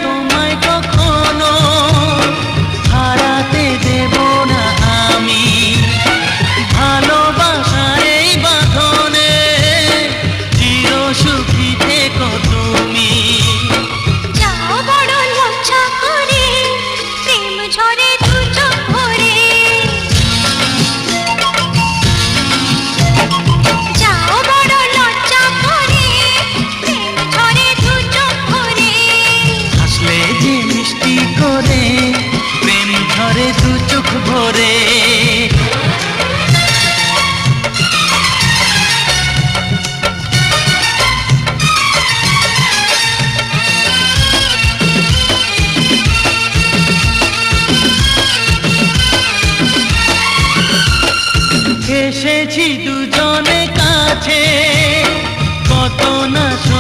তোমায় কখনো হারাতে দেব না আমি। ভালোবাসার এই বাঁধনে চির সুখী থেকো তুমি। যাও বড় লজ্জা করে প্রেম ঝরে দু চোখ ভরে। যাও বড় লজ্জা করে প্রেম ঝরে দু চোখ ভরে। হাসলে যে মিষ্টি করে প্রেম ঝরে দু চোখ ভরে। এসেছি দুজনে কাছে, কত না